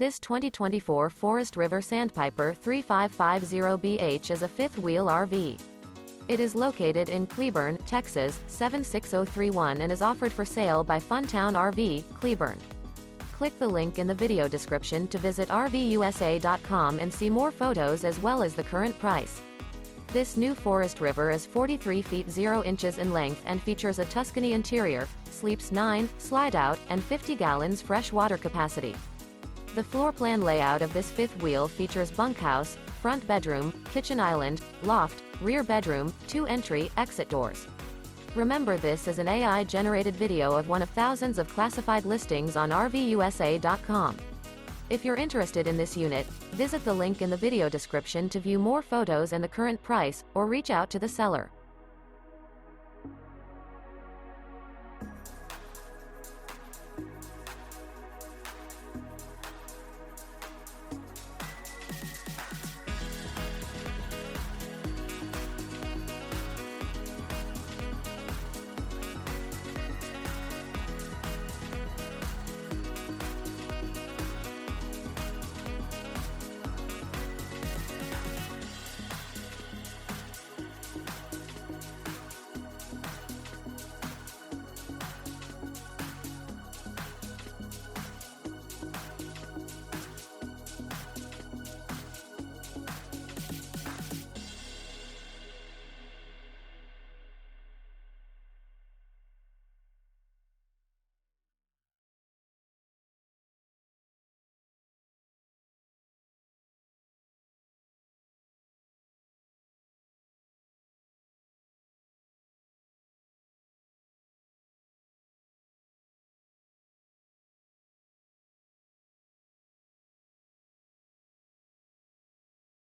This 2024 Forest River Sandpiper 3550BH is a fifth-wheel RV. It is located in Cleburne, Texas, 76031 and is offered for sale by Funtown RV, Cleburne. Click the link in the video description to visit RVUSA.com and see more photos as well as the current price. This new Forest River is 43 feet 0 inches in length and features a TUSCANY interior, sleeps 9, slide-out, and 50 gallons fresh water capacity. The floor plan layout of this fifth wheel features bunkhouse, front bedroom, kitchen island, loft, rear bedroom, 2 entry, exit doors. Remember, this is an AI-generated video of one of thousands of classified listings on RVUSA.com. If you're interested in this unit, visit the link in the video description to view more photos and the current price, or reach out to the seller.